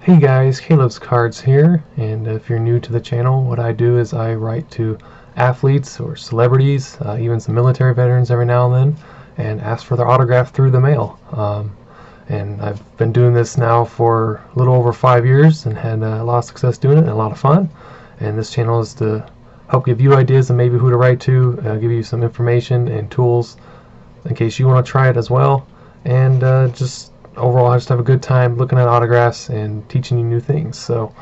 Hey guys, Caleb's Cards here, and if you're new to the channel, what I do is I write to athletes or celebrities, even some military veterans every now and then, and ask for their autograph through the mail. And I've been doing this now for a little over 5 years and had a lot of success doing it and a lot of fun. And this channel is to help give you ideas and maybe who to write to, give you some information and tools in case you want to try it as well, and just overall I just have a good time looking at autographs and teaching you new things. So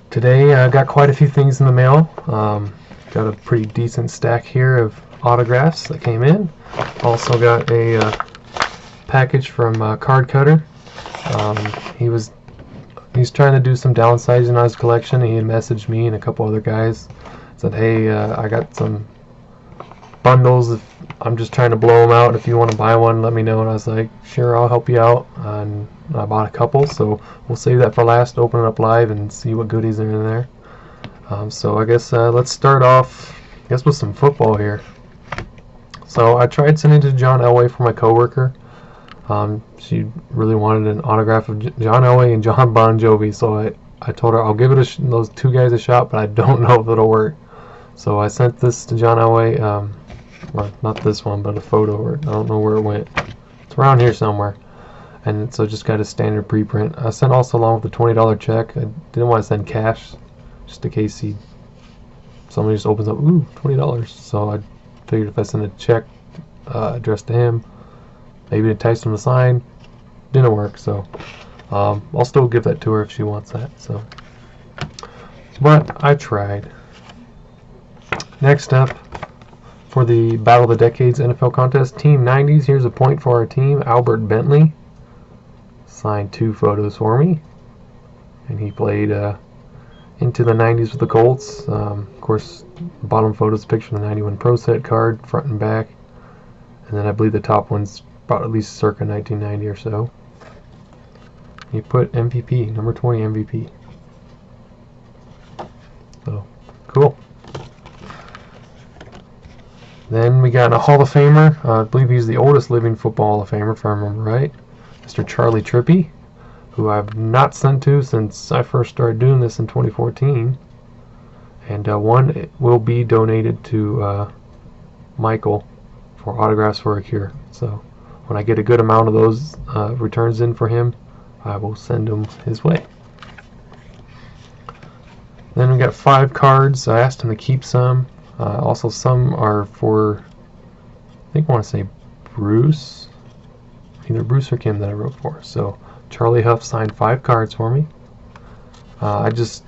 today I got quite a few things in the mail. Got a pretty decent stack here of autographs that came in. Also got a package from Card Cutter. He's trying to do some downsizing on his collection, and he had messaged me and a couple other guys, said, hey, I got some bundles, if I'm just trying to blow them out, if you want to buy one, let me know. And I was like, sure, I'll help you out. And I bought a couple, so we'll save that for last, open it up live and see what goodies are in there. So I guess let's start off with some football here. So I tried sending to John Elway for my coworker. She really wanted an autograph of John Elway and John Bon Jovi, so I told her I'll give it those two guys a shot, but I don't know if it'll work. So I sent this to John Elway. Well, not this one, but a photo, or I don't know where it went. It's around here somewhere. And so just got a standard preprint. I sent also along with the $20 check. I didn't want to send cash, just in case somebody just opens up, ooh, $20. So I figured if I send a check addressed to him, maybe entice him to sign. Didn't work, so I'll still give that to her if she wants that. So, but I tried. Next up, for the Battle of the Decades NFL contest, Team 90s, here's a point for our team. Albert Bentley signed 2 photos for me, and he played into the 90s with the Colts. Of course, the bottom photo's a picture of the 91 Pro Set card, front and back, and then I believe the top one's about at least circa 1990 or so. He put MVP, number 20 MVP. So, cool. Then we got a Hall of Famer. I believe he's the oldest living football Hall of Famer, if I remember right. Mr. Charlie Trippi, who I've not sent to since I first started doing this in 2014. And one will be donated to Michael for autographs for a cure. So when I get a good amount of those returns in for him, I will send them his way. Then we got 5 cards. I asked him to keep some. Also, some are for, I think I want to say Bruce, either Bruce or Kim that I wrote for. So Charlie Huff signed 5 cards for me. I just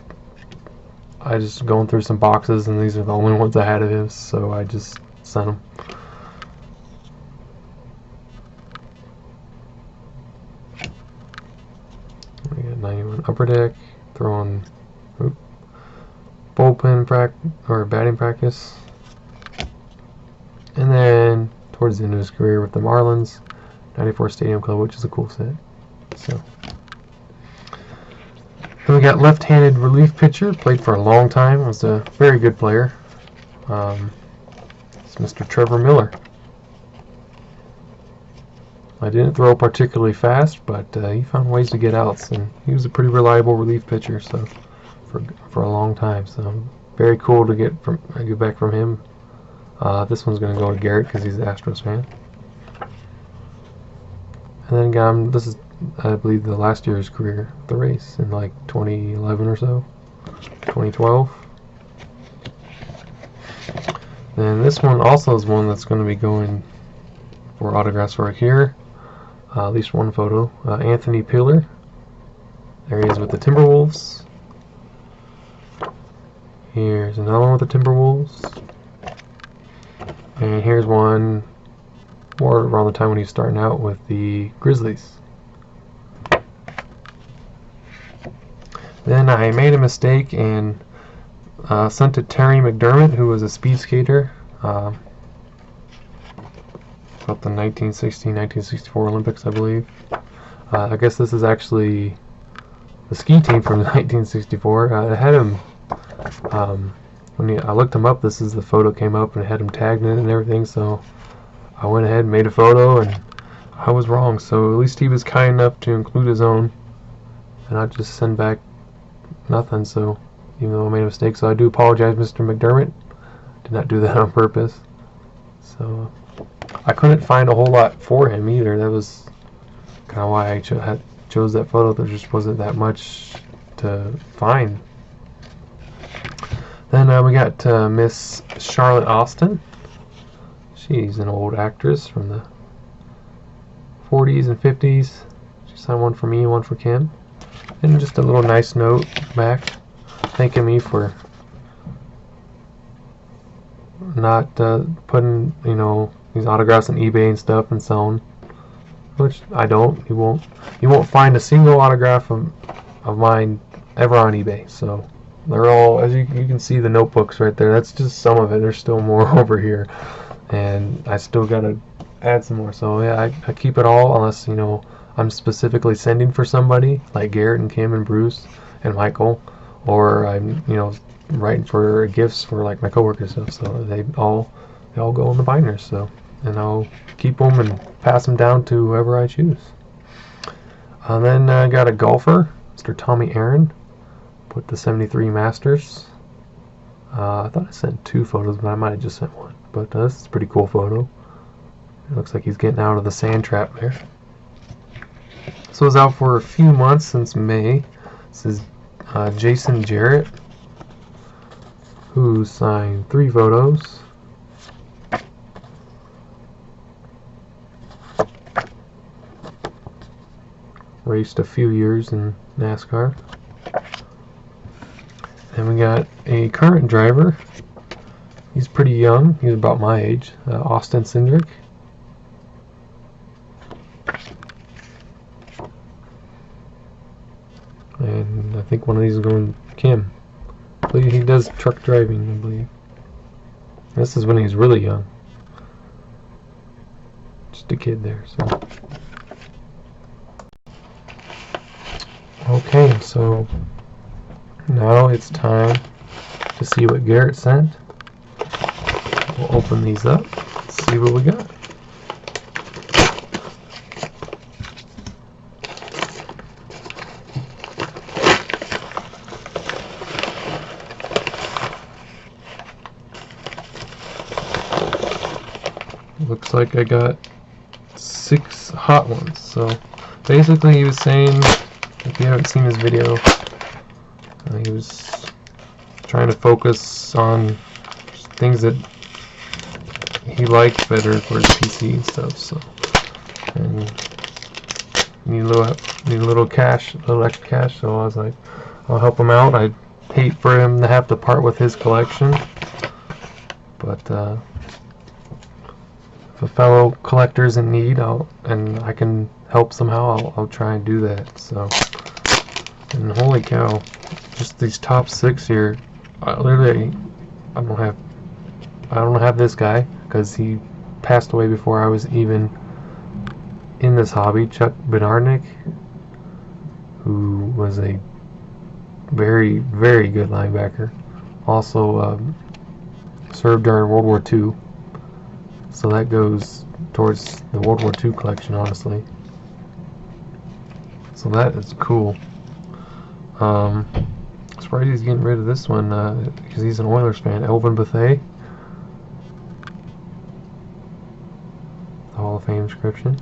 going through some boxes, and these are the only ones I had of his, so I just sent them. We got 91 Upper Deck, throwing bullpen batting practice, and then towards the end of his career with the Marlins, 94 Stadium Club, which is a cool set. So then we got left-handed relief pitcher, played for a long time, was a very good player. It's Mr. Trevor Miller. I didn't throw particularly fast, but he found ways to get outs, and he was a pretty reliable relief pitcher. So for a long time, so very cool to get back from him. This one's going to go to Garrett because he's an Astros fan. And then this is, I believe, the last year's career, the race in like 2011 or so, 2012. Then this one also is one that's going to be going for autographs right here. At least one photo. Anthony Pillar. There he is with the Timberwolves. Here's another one with the Timberwolves. And here's one more around the time when he's starting out with the Grizzlies. Then I made a mistake and sent to Terry McDermott, who was a speed skater. About the 1960-1964 Olympics, I believe. I guess this is actually the ski team from 1964. I had him. When I looked him up, this is the photo came up and it had him tagged in it and everything, so I went ahead and made a photo, and I was wrong, so at least he was kind enough to include his own and I just send back nothing. So even though I made a mistake, so I do apologize, Mr. McDermott. Did not do that on purpose. So I couldn't find a whole lot for him either. That was kind of why I chose that photo. There just wasn't that much to find. Then we got Miss Charlotte Austin. She's an old actress from the 40s and 50s. She signed one for me, one for Kim. And just a little nice note back thanking me for not putting, you know, these autographs on eBay and stuff and selling, which I don't. You won't find a single autograph of mine ever on eBay. So they're all, as you can see, the notebooks right there. That's just some of it. There's still more over here, and I still gotta add some more. So yeah, I keep it all unless, you know, I'm specifically sending for somebody like Garrett and Kim and Bruce and Michael, or I'm, you know, writing for gifts for like my coworkers and stuff. So they all go in the binders. So, and I'll keep them and pass them down to whoever I choose. And then I got a golfer, Mr. Tommy Aaron, with the 73 Masters. I thought I sent 2 photos, but I might have just sent 1. But this is a pretty cool photo. It looks like he's getting out of the sand trap there. This was out for a few months, since May. This is Jason Jarrett, who signed 3 photos. Raced a few years in NASCAR. And we got a current driver. He's pretty young. He's about my age. Austin Cindric. And I think one of these is going to Kim. I believe he does truck driving, I believe. This is when he's really young. Just a kid there, so. Okay, so now it's time to see what Garrett sent. We'll open these up, see what we got. Looks like I got 6 hot ones. So basically he was saying, if you haven't seen his video, he was trying to focus on things that he liked better for his PC and stuff. So, and need a little cash, a little extra cash. So I was like, I'll help him out. I'd hate for him to have to part with his collection, but if a fellow collector's in need, and I can help somehow, I'll try and do that. So, and holy cow, just these top 6 here. Literally, I don't have this guy because he passed away before I was even in this hobby. Chuck Bednarik, who was a very, very good linebacker. Also served during World War II. So that goes towards the World War II collection, honestly. So that is cool. Surprised he's getting rid of this one because he's an Oilers fan. Elvin Bethea, the Hall of Fame inscription.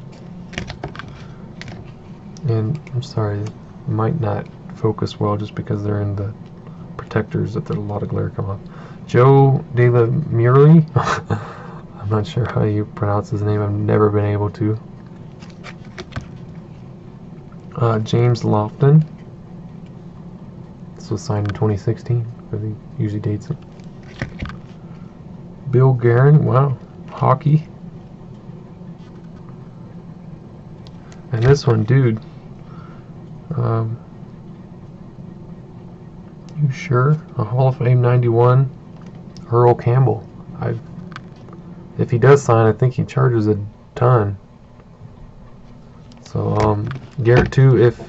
And I'm sorry, it might not focus well just because they're in the protectors that a lot of glare come off. Joe De La Murley. I'm not sure how you pronounce his name. I've never been able to. James Lofton. This was signed in 2016, because he usually dates it. Bill Guerin. Wow. Hockey. And this one, dude. You sure? A Hall of Fame 91. Earl Campbell. If he does sign, I think he charges a ton. So, Garrett, too, if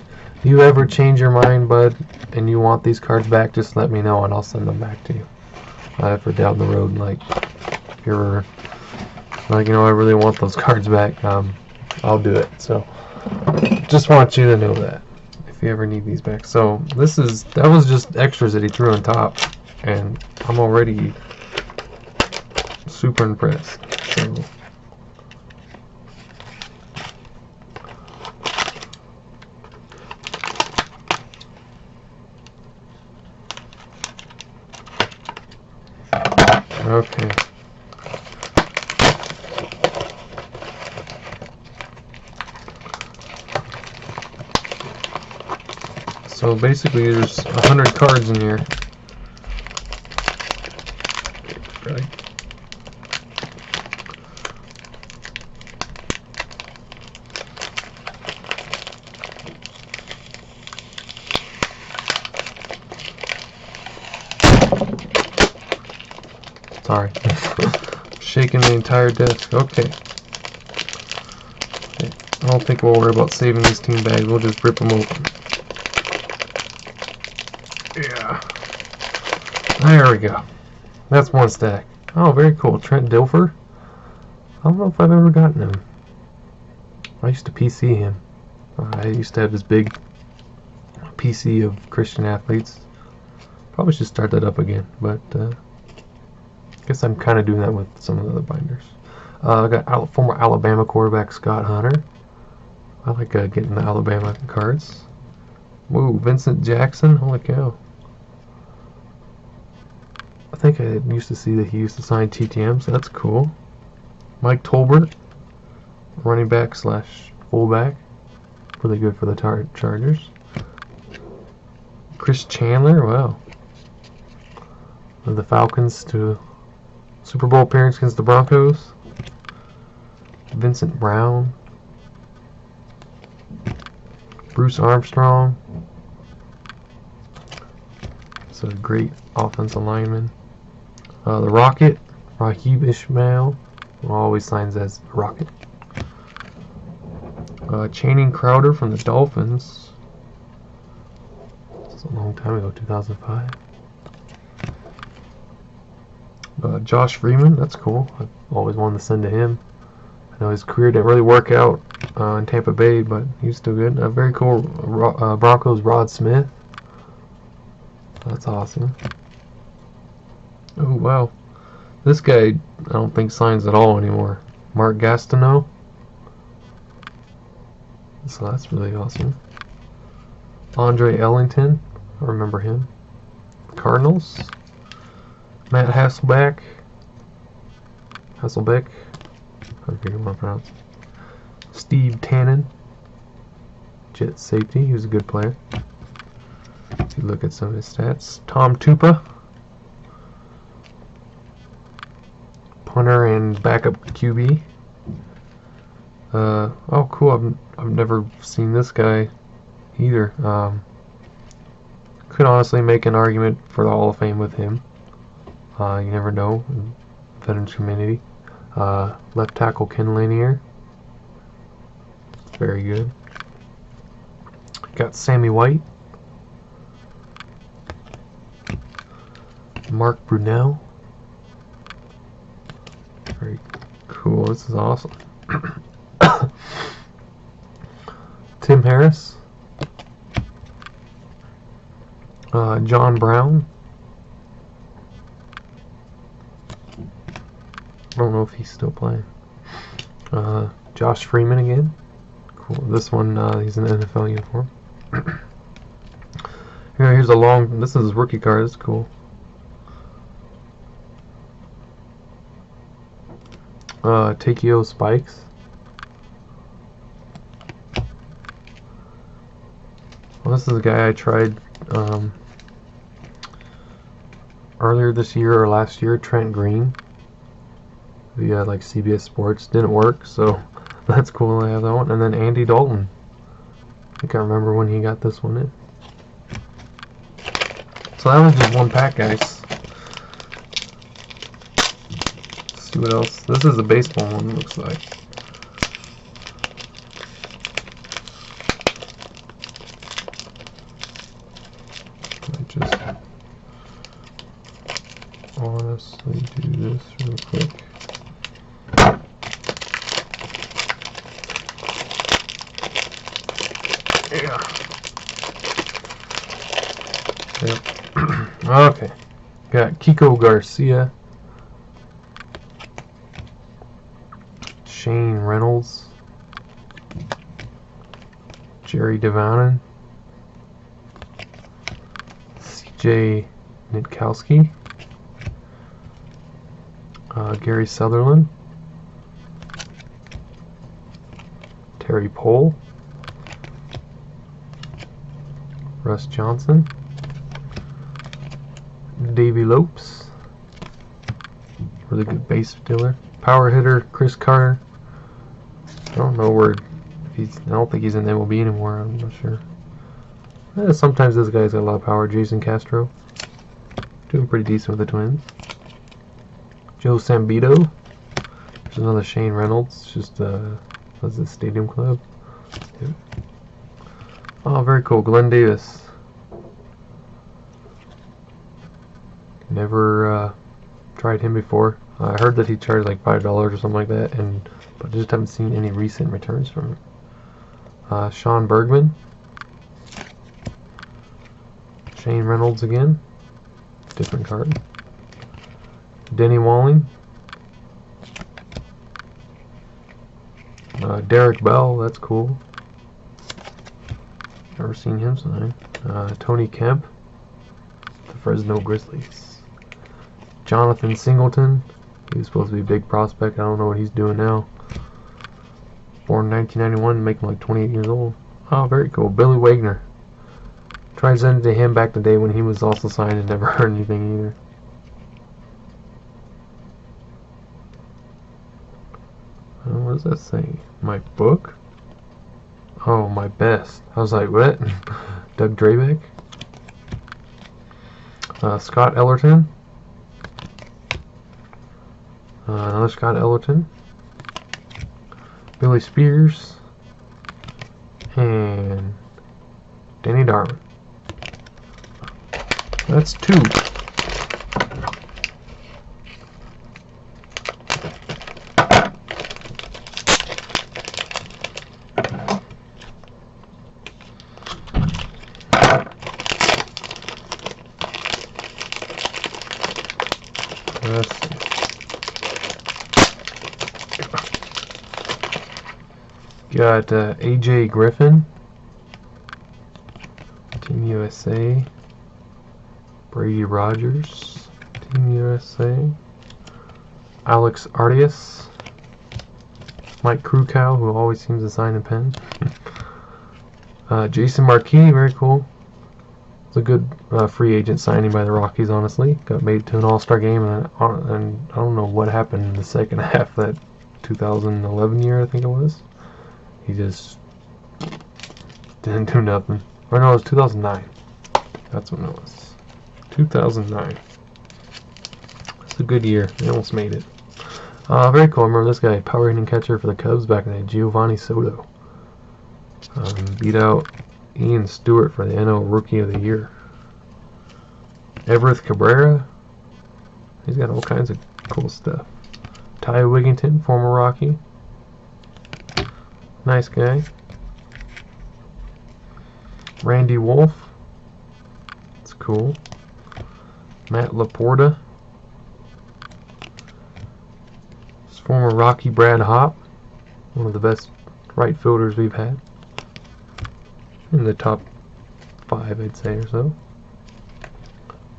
you ever change your mind, bud, and you want these cards back, just let me know and I'll send them back to you. For down the road, like, if you're like, you know, I really want those cards back, I'll do it. So, just want you to know that. if you ever need these back. So that was just extras that he threw on top, and I'm already super impressed. So okay. So basically there's 100 cards in here. Right. Sorry. Shaking the entire desk. Okay. I don't think we'll worry about saving these team bags. We'll just rip them open. Yeah. There we go. That's one stack. Oh, very cool. Trent Dilfer. I don't know if I've ever gotten him. I used to PC him. I used to have this big PC of Christian athletes. Probably should start that up again, but I guess I'm kind of doing that with some of the other binders. I got former Alabama quarterback Scott Hunter. I like getting the Alabama cards. Whoa, Vincent Jackson. Holy cow. I think I used to see that he used to sign TTM, so that's cool. Mike Tolbert, running back slash fullback. Really good for the Chargers. Chris Chandler, wow. Of the Falcons to Super Bowl appearance against the Broncos. Vincent Brown. Bruce Armstrong. It's a great offensive lineman. The Rocket, Raheem Ishmael, who always signs as Rocket. Channing Crowder from the Dolphins. It's a long time ago, 2005. Josh Freeman, that's cool. I've always wanted to send to him. I know his career didn't really work out in Tampa Bay, but he's still good. Very cool. Broncos Rod Smith. That's awesome. Oh wow, this guy I don't think signs at all anymore. Mark Gastineau. So that's really awesome. Andre Ellington, I remember him. Cardinals. Matt Hasselbeck. I forget what I pronounce. Steve Tannen. Jet safety, he was a good player. If you look at some of his stats. Tom Tupa. Punter and backup QB. Oh cool, I've never seen this guy either. Could honestly make an argument for the Hall of Fame with him. You never know in the veterans community. Left tackle Ken Lanier. Very good. Got Sammy White. Mark Brunell. Very cool. This is awesome. Tim Harris. John Brown. I don't know if he's still playing. Josh Freeman again. Cool. This one, he's in the NFL uniform. Here's a long. This is his rookie card. It's cool. Takeo Spikes. Well, this is a guy I tried earlier this year or last year, Trent Green. Via like CBS Sports. Didn't work, so that's cool. I have that one. And then Andy Dalton. I think I remember when he got this one in. So that was just one pack, guys. Let's see what else. This is a baseball one, it looks like. I just honestly do this real quick. Yeah. Yep. Okay. Got Kiko Garcia. Shane Reynolds. Jerry Devanin. CJ Nitkowski. Gary Sutherland. Terry Pohl. Russ Johnson. Davey Lopes. Really good base stealer. Power hitter Chris Carter. I don't know where he's. I don't think he's in MLB anymore. I'm not sure. Sometimes this guy's got a lot of power. Jason Castro. Doing pretty decent with the Twins. Joe Sambito. There's another Shane Reynolds. Just what's the Stadium Club? Yep. Oh, very cool. Glenn Davis. Never tried him before. I heard that he charged like $5 or something like that, but I just haven't seen any recent returns from him. Sean Bergman. Shane Reynolds again. Different card. Denny Walling. Derek Bell, that's cool. Never seen him sign. Tony Kemp. The Fresno Grizzlies. Jonathan Singleton. He was supposed to be a big prospect. I don't know what he's doing now. Born 1991, making like 28 years old. Oh, very cool. Billy Wagner. Tried sending to him back the day when he was also signed and never heard anything either. What does that say? My book? Oh, my best. I was like, what? Doug Drabeck? Scott Ellerton. Another Scott Ellerton. Billy Spears. And Danny Darwin. That's 2. Let's see. Got AJ Griffin, Team USA. Brady Rogers, Team USA. Alex Ardias. Mike Krukow, who always seems to sign a pen. Jason Marquis, very cool. It's a good free agent signing by the Rockies, honestly. Got made to an All-Star game, and I don't know what happened in the second half of that 2011 year, I think it was. He just didn't do nothing. Or no, it was 2009. That's when it was. 2009. It's a good year. They almost made it. Very cool. I remember this guy, power hitting catcher for the Cubs back in the day, Giovanni Soto. Beat out Ian Stewart for the NL Rookie of the Year. Everett Cabrera. He's got all kinds of cool stuff. Ty Wigginton, former Rocky. Nice guy. Randy Wolf. That's cool. Matt Laporta. It's former Rocky Brad Hopp. One of the best right fielders we've had. In the top 5, I'd say, or so.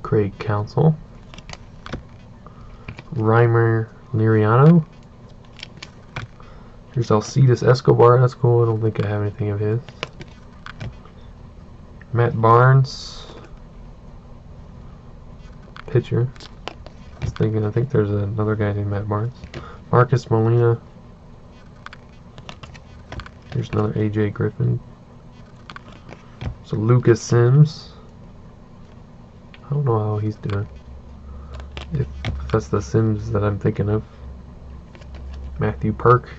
Craig Counsell. Reimer Liriano. Here's Alcides Escobar, that's cool. I don't think I have anything of his. Matt Barnes. Pitcher. I think there's another guy named Matt Barnes. Marcus Molina. Here's another AJ Griffin. So Lucas Sims. I don't know how he's doing. If that's the Sims that I'm thinking of. Matthew Perky.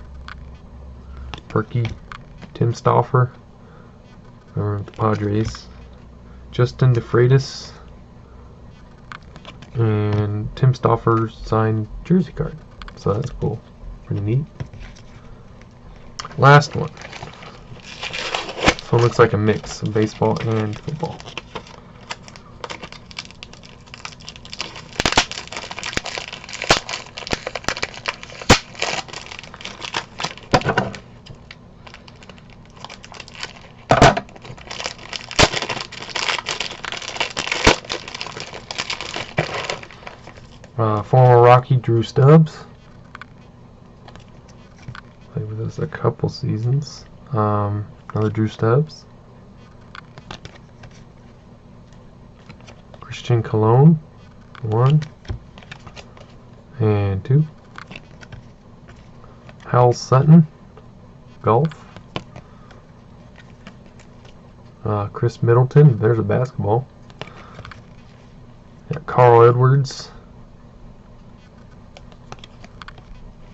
Tim Stauffer. Or the Padres. Justin DeFreitas. And Tim Stauffer signed jersey card. So that's cool. Pretty neat. Last one. This one looks like a mix of baseball and football. Former Rocky Drew Stubbs. Played with us a couple seasons. Another Drew Stubbs. Christian Cologne, 1 and 2. Hal Sutton, golf. Chris Middleton, there's a basketball. Got Carl Edwards.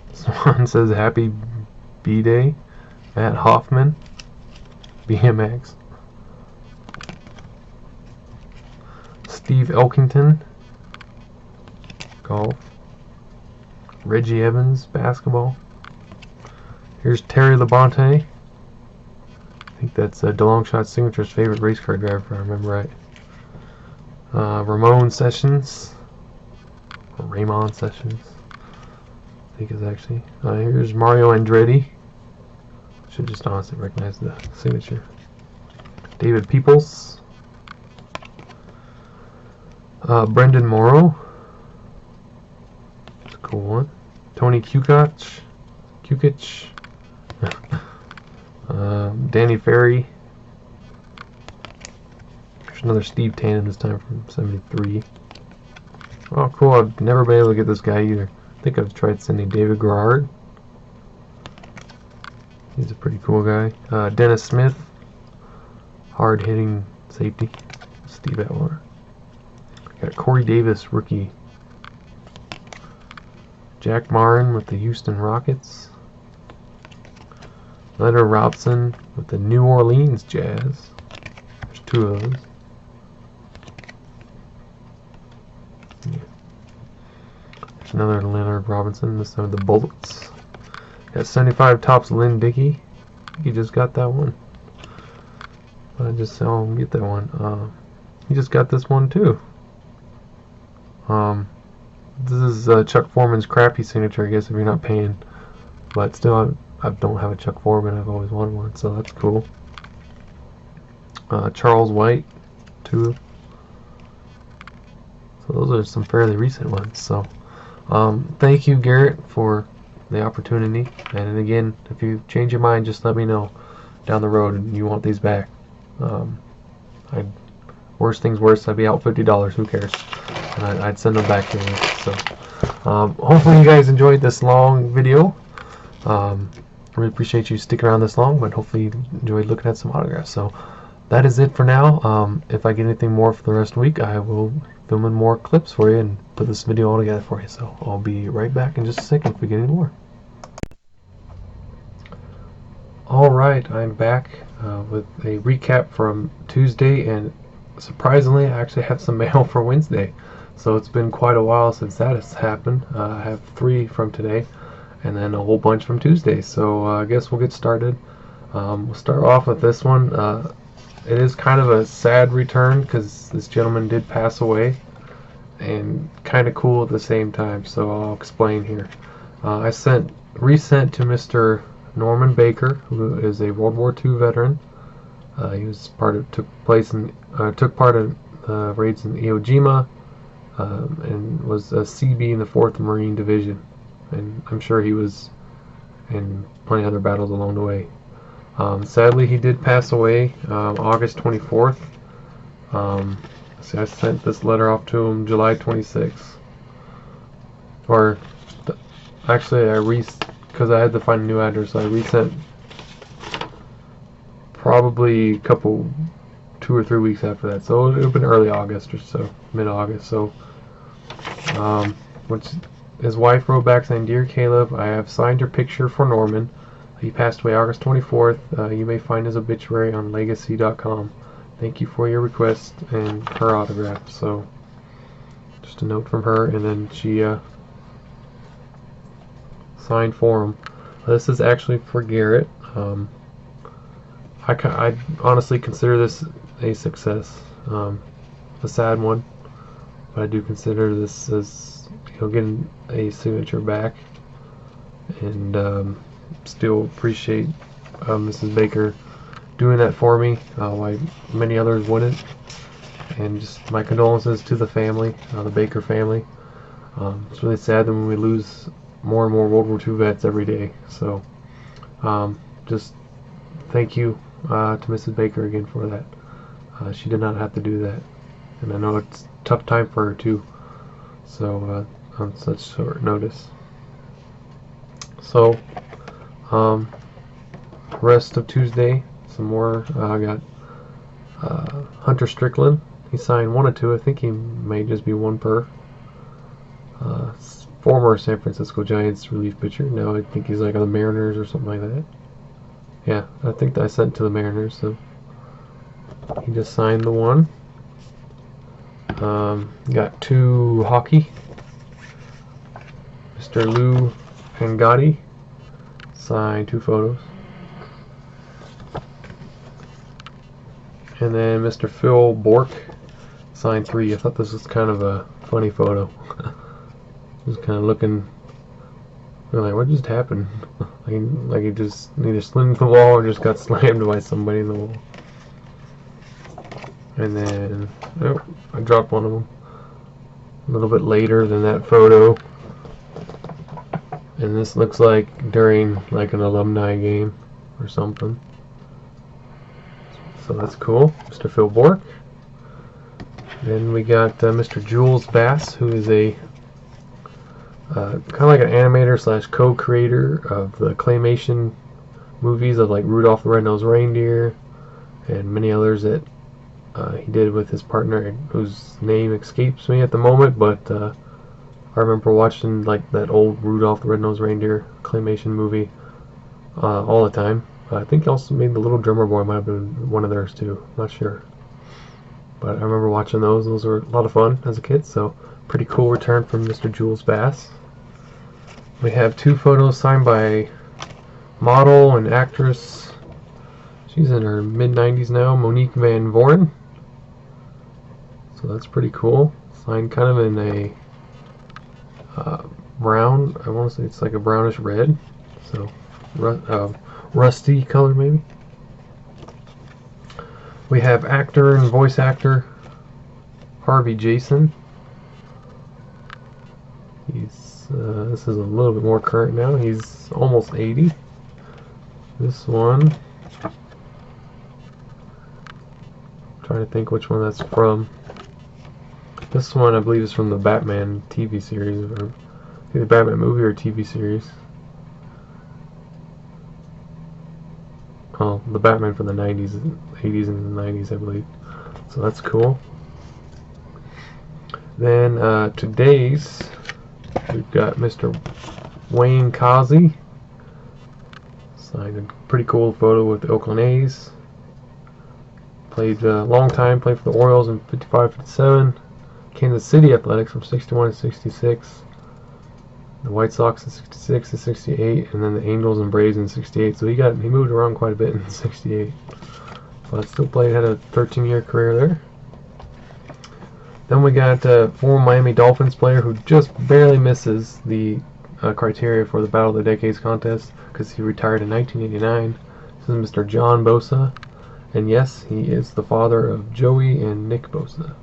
This one says Happy B-Day. Matt Hoffman, BMX. Steve Elkington, golf. Reggie Evans, basketball. Here's Terry Labonte. I think that's DeLongshot Signature's favorite race car driver, if I remember right. Ramon Sessions, or Raymond Sessions, I think is actually. Here's Mario Andretti. Should just honestly recognize the signature. David Peoples. Brendan Morrow. That's a cool one. Tony Kukoc. Danny Ferry. There's another Steve Tannen, this time from 73. Oh, cool. I've never been able to get this guy either. I think I've tried sending David Gerard. He's a pretty cool guy. Dennis Smith. Hard-hitting safety. Steve Atwater. Got Corey Davis, rookie. Jack Marin with the Houston Rockets. Leonard Robson with the New Orleans Jazz. There's 2 of those. Yeah. There's another Leonard Robinson, this time the Bullets. Got 75 Topps Lynn Dickey. He just got that one. I just saw him get that one. He just got this one too. This is Chuck Foreman's crappy signature, I guess, if you're not paying. But still, I don't have a Chuck Foreman. I've always wanted one, so that's cool. Charles White, 2. So those are some fairly recent ones. So thank you, Garrett, for the opportunity. And again, if you change your mind, just let me know down the road and you want these back. Worst things worse, I'd be out $50. Who cares? And I'd send them back to you. So hopefully you guys enjoyed this long video. Really appreciate you sticking around this long, but hopefully you enjoyed looking at some autographs. So that is it for now. If I get anything more for the rest of the week, I will film in more clips for you and put this video all together for you. So I'll be right back in just a second if we get any more. Alright, I'm back with a recap from Tuesday, and surprisingly I actually have some mail for Wednesday. So it's been quite a while since that has happened. I have 3 from today and then a whole bunch from Tuesday. So I guess we'll get started. We'll start off with this one. It is kind of a sad return because this gentleman did pass away, and kind of cool at the same time. So I'll explain here. I resent to Mr. Norman Baker, who is a World War II veteran. He was took part of raids in Iwo Jima, and was a CB in the 4th Marine Division. And I'm sure he was in plenty of other battles along the way. Sadly, he did pass away August 24th. See, I sent this letter off to him July 26th. Actually, because I had to find a new address, so I resent probably 2 or 3 weeks after that. So it would have been early August or so, mid-August. So, his wife wrote back saying, "Dear Caleb, I have signed your picture for Norman. He passed away August 24th. You may find his obituary on legacy.com. Thank you for your request," and her autograph. So just a note from her, and then she signed for him. This is actually for Garrett. I honestly consider this a success. A sad one, but I do consider this as getting a signature back, and still appreciate Mrs. Baker doing that for me. Why many others wouldn't. And just my condolences to the family, the Baker family. It's really sad that when we lose more and more World War II vets every day. So just thank you to Mrs. Baker again for that. She did not have to do that, and I know it's a tough time for her too. So on such short notice. So rest of Tuesday, some more. I got Hunter Strickland. He signed 1 or 2. I think he may just be 1 per. Former San Francisco Giants relief pitcher. Now I think he's like on the Mariners or something like that. Yeah, I think I sent to the Mariners. So he just signed the 1. Got 2 hockey. Mr. Lou Pangotti signed 2 photos. And then Mr. Phil Bork signed 3. I thought this was kind of a funny photo. Just kind of looking, like, what just happened? like he just either slid into the wall or just got slammed by somebody in the wall. And then, oh, I dropped one of them a little bit later than that photo. And this looks like during like an alumni game or something. So that's cool. Mr. Phil Bork. Then we got Mr. Jules Bass, who is a kind of like an animator slash co-creator of the claymation movies of like Rudolph the Red-Nosed Reindeer and many others that he did with his partner, whose name escapes me at the moment, but I remember watching like that old Rudolph the Red-Nosed Reindeer claymation movie all the time. I think he also made The Little Drummer Boy, might have been one of theirs too, I'm not sure. But I remember watching those. Those were a lot of fun as a kid, so pretty cool return from Mr. Jules Bass. We have 2 photos signed by model and actress. She's in her mid-90s now, Monique Van Voren. So that's pretty cool. Signed kind of in a brown, I want to say it's like a brownish red. So rusty color maybe. We have actor and voice actor Harvey Jason. This is a little bit more current now. He's almost 80. This one, I'm trying to think which one that's from. This one I believe is from the Batman TV series, or either Batman movie or TV series. Oh, the Batman from the 90s, 80s and the 90s, I believe. So that's cool. Then today's, we've got Mr. Wayne Causey. Signed a pretty cool photo with the Oakland A's. Played a long time, played for the Orioles in 55-57. Kansas City Athletics from 61 to 66. The White Sox in 66 to 68, and then the Angels and Braves in 68. So he moved around quite a bit in 68. But still played, had a 13-year career there. Then we got a former Miami Dolphins player who just barely misses the criteria for the Battle of the Decades contest because he retired in 1989. This is Mr. John Bosa. And yes, he is the father of Joey and Nick Bosa,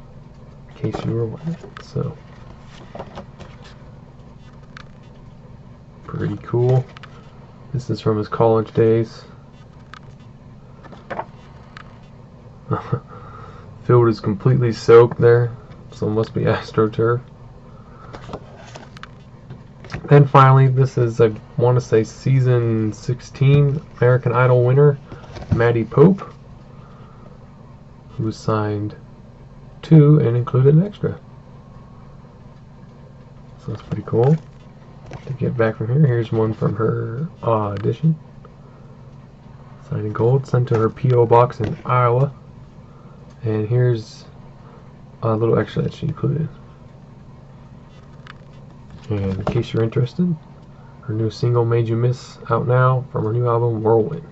in case you were wondering. So, pretty cool. This is from his college days. Field is completely soaked there, so it must be AstroTurf. Then finally, this is, I want to say, season 16 American Idol winner, Maddie Pope, who signed 2 and included an extra. So that's pretty cool. To get back from here, here's one from her audition. Signed in gold, sent to her P.O. box in Iowa. And here's a little extra that she included. And in case you're interested, her new single Made You Miss out now from her new album Whirlwind.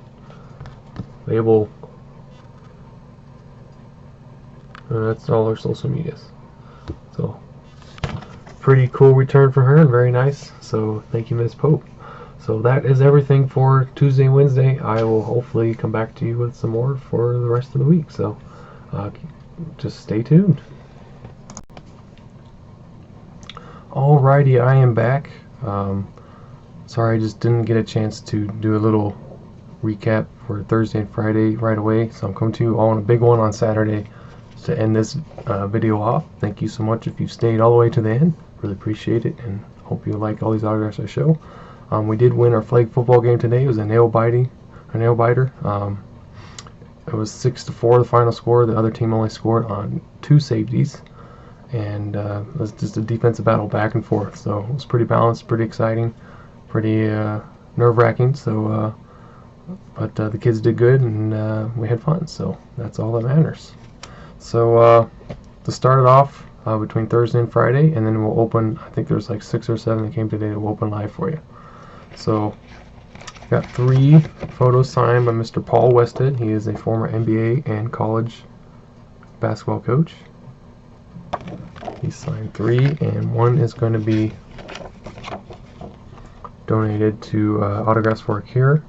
Label. That's all her social medias. So, pretty cool return from her and very nice. So, thank you, Ms. Pope. So, that is everything for Tuesday and Wednesday. I will hopefully come back to you with some more for the rest of the week. So, just stay tuned. Alright. Alrighty, I am back. Sorry I just didn't get a chance to do a little recap for Thursday and Friday right away, so I'm coming to you all on a big one on Saturday to end this video off. Thank you so much if you stayed all the way to the end. Really appreciate it, and hope you like all these autographs I show. We did win our flag football game today. It was a nail biter. It was 6-4 the final score. The other team only scored on 2 safeties, and it was just a defensive battle back and forth. So it was pretty balanced, pretty exciting, pretty nerve-wracking. So, but the kids did good, and we had fun. So that's all that matters. So to start it off between Thursday and Friday, and then we'll open. I think there's like 6 or 7 that came today. We'll open live for you. So got 3 photos signed by Mr. Paul Westhead. He is a former NBA and college basketball coach. He signed 3, and 1 is going to be donated to Autographs for a Cure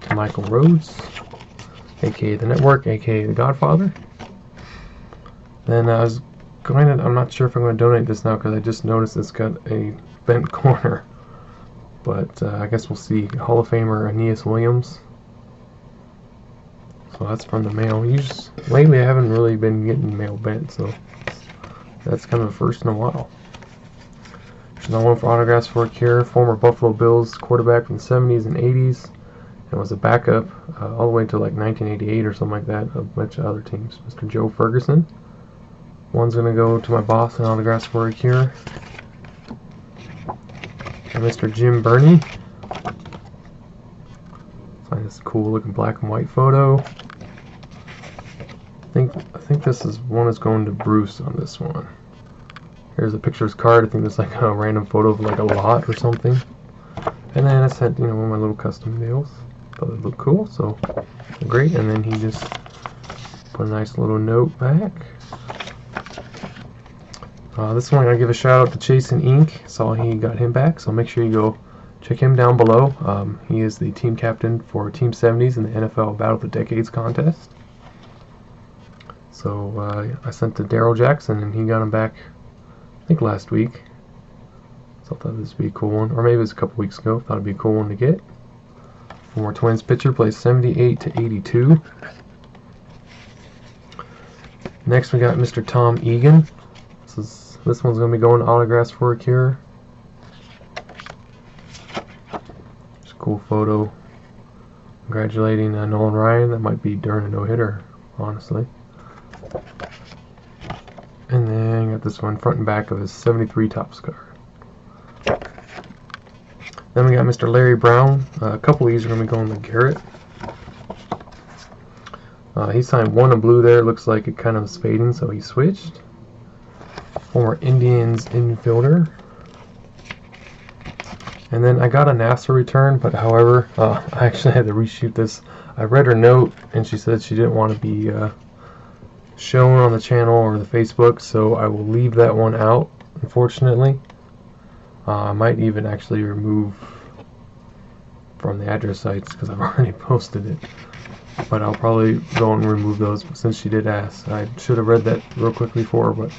to Michael Rhodes, aka the Network, aka the Godfather. Then I was going to, I'm not sure if I'm going to donate this now because I just noticed it's got a bent corner. But I guess we'll see. Hall of Famer Aeneas Williams. So that's from the mail. Lately I haven't really been getting mail bent, so that's kind of the first in a while. There's another one for Autographs for a Cure. Former Buffalo Bills quarterback from the 70s and 80s. And was a backup all the way to like 1988 or something like that. A bunch of other teams. Mr. Joe Ferguson. One's going to go to my boss in Autographs for a Cure. And Mr. Jim Burney. Find this cool looking black and white photo. I think this is one that's going to Bruce on this one. Here's a picture's card. I think there's like a random photo of like a lot or something. And then I sent, one of my little custom deals. Thought it looked cool, so great. And then he just put a nice little note back. This one I gotta give a shout out to Chasen Inc. Saw he got him back, so make sure you go check him down below. He is the team captain for Team 70s in the NFL Battle of the Decades contest. So I sent to Daryl Jackson, and he got him back, I think last week. So I thought this would be a cool one, or maybe it was a couple weeks ago. Thought it'd be a cool one to get. Former Twins pitcher, plays 78 to 82. Next we got Mr. Tom Egan. This one's going to be going to Autographs for a Cure. Just a cool photo. Congratulating Nolan Ryan. That might be during a no-hitter, honestly. And then got this one front and back of his 73 Topps card. Then we got Mr. Larry Brown. A couple of these are going to be going to Garrett. He signed 1 in blue there. Looks like it kind of was fading, so he switched. Former Indians infielder. And then I got a NASA return, but however, I actually had to reshoot this. I read her note, and she said she didn't want to be shown on the channel or the Facebook, so I will leave that one out, unfortunately. I might even actually remove from the address sites because I've already posted it. But I'll probably go and remove those since she did ask. I should have read that real quickly for her, but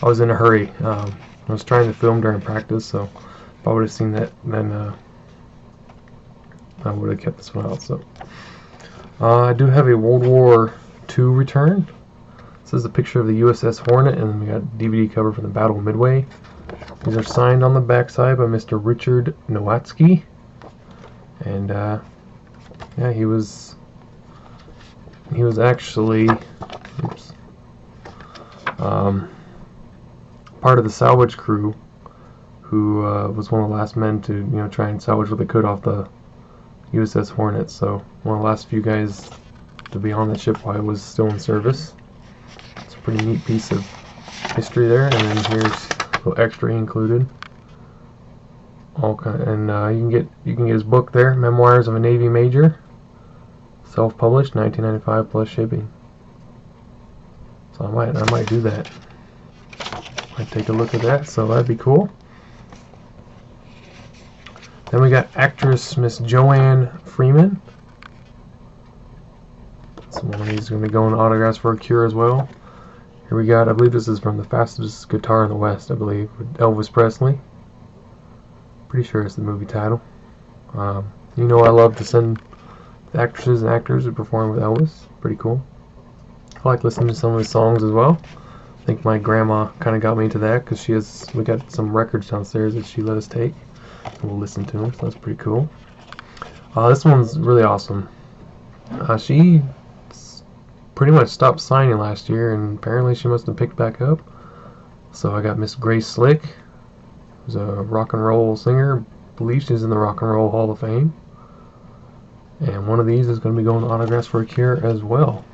I was in a hurry. I was trying to film during practice, so if I would have seen that, then I would have kept this one out. So I do have a World War II return. This is a picture of the USS Hornet, and then we got a DVD cover from the Battle of Midway. These are signed on the backside by Mr. Richard Nowatzki. And yeah, he was actually part of the salvage crew who was one of the last men to try and salvage what they could off the USS Hornet. So one of the last few guys to be on the ship while it was still in service. It's a pretty neat piece of history there. And then here's a little extra included. And you can get his book there, Memoirs of a Navy Major. Self-published, $19.95 plus shipping. So I might do that. Might take a look at that. So that'd be cool. Then we got actress Miss Joanne Freeman. So one of these is going to be going to Autographs for a Cure as well. Here we got, I believe this is from The Fastest Guitar in the West, I believe, with Elvis Presley. Pretty sure it's the movie title. You know, I love to send actresses and actors who perform with Elvis. Pretty cool. I like listening to some of his songs as well. I think my grandma kind of got me into that because we got some records downstairs that she let us take, and we'll listen to them. So that's pretty cool. This one's really awesome. She pretty much stopped signing last year, and apparently she must have picked back up. So I got Miss Grace Slick, who's a rock and roll singer. I believe she's in the Rock and Roll Hall of Fame. And one of these is going to be going to Autographs for a Cure as well.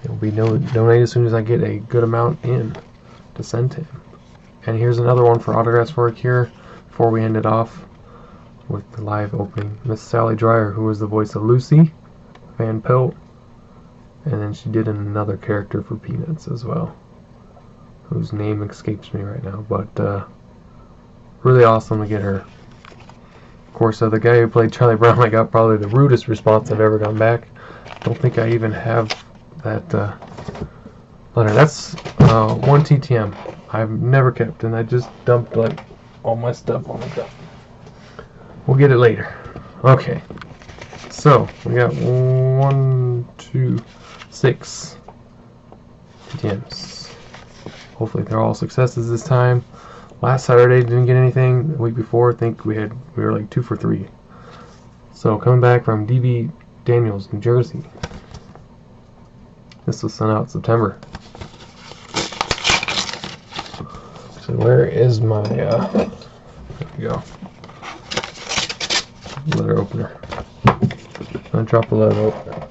It will be donated as soon as I get a good amount in to send to him. And here's another one for Autographs for a Cure before we end it off with the live opening. Miss Sally Dreyer, who was the voice of Lucy Van Pelt, and then she did another character for Peanuts as well, whose name escapes me right now, but really awesome to get her. Of course, the guy who played Charlie Brown, I got probably the rudest response I've ever gotten back. Don't think I even have that letter. That's 1 TTM I've never kept, and I just dumped like all my stuff on the dump. We'll get it later. Okay, so we got 1, 2, 6 TTMs. Hopefully they're all successes this time. Last Saturday didn't get anything. The week before, I think we were like 2 for 3. So coming back from DB Daniels, New Jersey. This was sent out September. So where is my there we go, letter opener. I'm gonna drop the letter opener.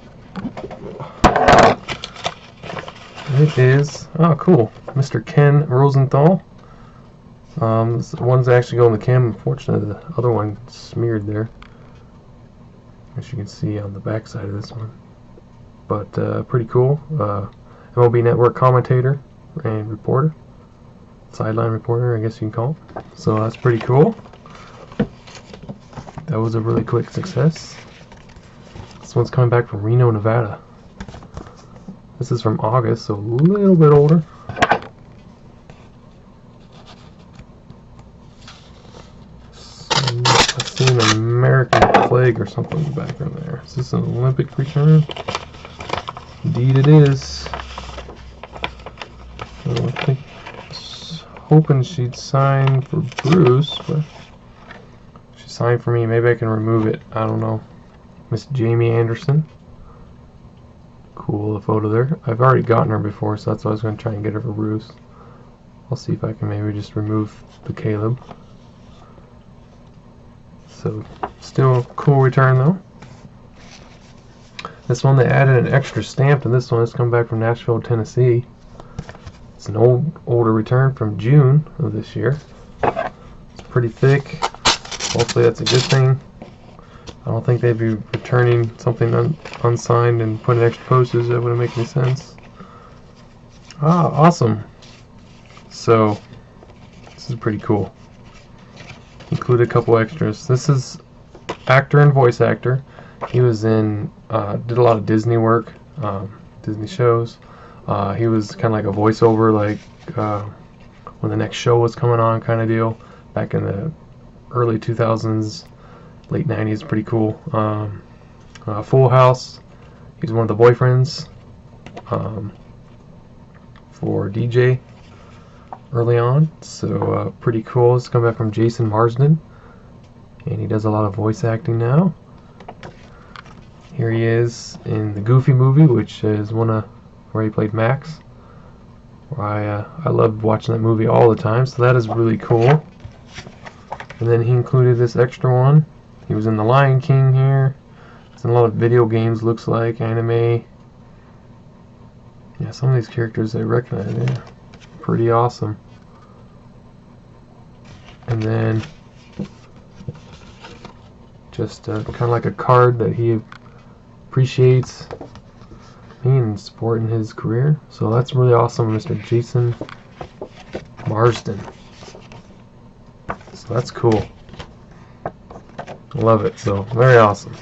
It is, oh cool, Mr. Ken Rosenthal. This one's actually going to Kim. Unfortunately, the other one smeared there, as you can see on the back side of this one. But pretty cool. MLB Network commentator and reporter, sideline reporter, I guess you can call it. So that's pretty cool. That was a really quick success. This one's coming back from Reno, Nevada. This is from August, so a little bit older. I see an American flag or something in the background there. Is this an Olympic return? Indeed it is. So I think I was hoping she'd sign for Bruce, but she signed for me. Maybe I can remove it. I don't know. Miss Jamie Anderson. Cool, the photo there. I've already gotten her before, so that's why I was going to try and get her for Bruce. I'll see if I can maybe just remove the Caleb. So, still a cool return though. This one they added an extra stamp, and this one has come back from Nashville, Tennessee. It's an older return from June of this year. It's pretty thick. Hopefully that's a good thing. I don't think they'd be returning something unsigned and putting extra postage. That wouldn't make any sense. Ah, awesome. So, this is pretty cool. Include a couple extras. This is actor and voice actor. He was in, did a lot of Disney work, Disney shows. He was kind of like a voiceover, like when the next show was coming on kind of deal, back in the early 2000s, late 90s, pretty cool. Full House, he's one of the boyfriends for DJ early on, so pretty cool. It's come back from Jason Marsden, and he does a lot of voice acting now. Here he is in the Goofy movie, which is one of where he played Max. Where I loved watching that movie all the time, so that is really cool. And then he included this extra one. He was in The Lion King here. It's in a lot of video games, looks like, anime. Yeah, some of these characters I recognize. Yeah, pretty awesome. And then just kind of like a card that he appreciates me and supporting his career. So that's really awesome, Mr. Jason Marsden. So that's cool. Love it. So very awesome.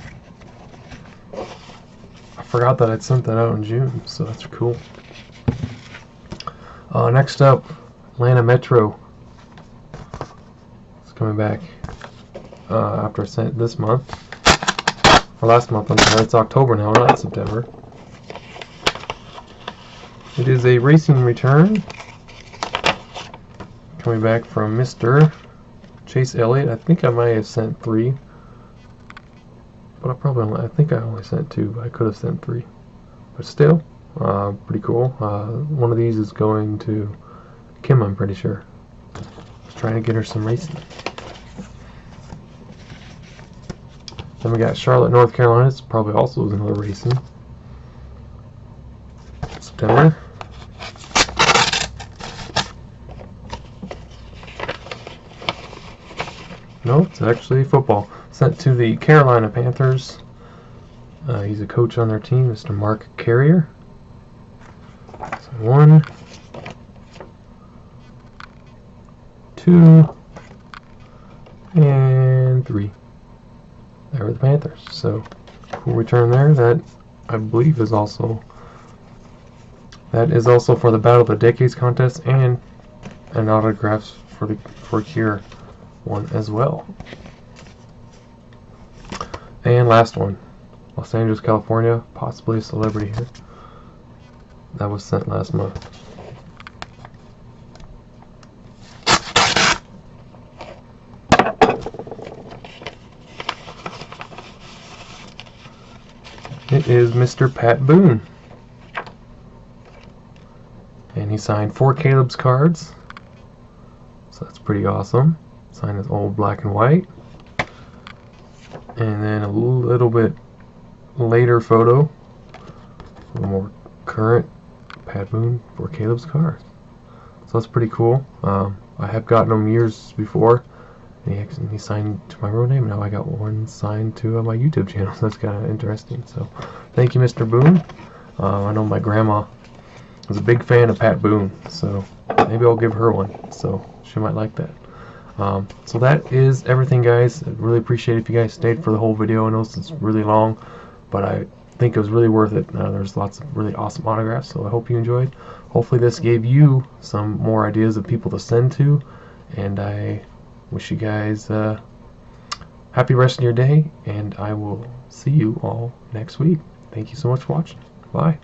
I forgot that I'd sent that out in June, so that's cool. Next up, Atlanta Metro. It's coming back after I sent this month. Or last month, I'm sorry. It's October now, not September. It is a racing return. Coming back from Mr. Chase Elliott. I think I might have sent 3. But I think I only sent 2. I could have sent 3. But still, pretty cool. One of these is going to Kim, I'm pretty sure. Just trying to get her some racing. Then we got Charlotte, North Carolina. It's probably also another racing. September. No, it's actually football. Sent to the Carolina Panthers. He's a coach on their team, Mr. Mark Carrier. So 1, 2, and 3. There were the Panthers. So cool return there. That I believe is also for the Battle of the Decades contest and an autographs for Cure one as well. And last one, Los Angeles, California, possibly a celebrity here. That was sent last month. It is Mr. Pat Boone. And he signed 4 Caleb's cards. So that's pretty awesome. Signed his old black and white. And then a little bit later photo. A little more current Pat Boone for Caleb's cards. So that's pretty cool. I have gotten them years before. And he signed to my real name. Now I got one signed to my YouTube channel. So that's kind of interesting. So thank you, Mr. Boone. I know my grandma was a big fan of Pat Boone. So maybe I'll give her one. So she might like that. So that is everything, guys. I really appreciate it if you guys stayed for the whole video. I know it's really long, but I think it was really worth it. There's lots of really awesome autographs, so I hope you enjoyed. Hopefully this gave you some more ideas of people to send to, and I wish you guys happy rest of your day, and I will see you all next week. Thank you so much for watching. Bye.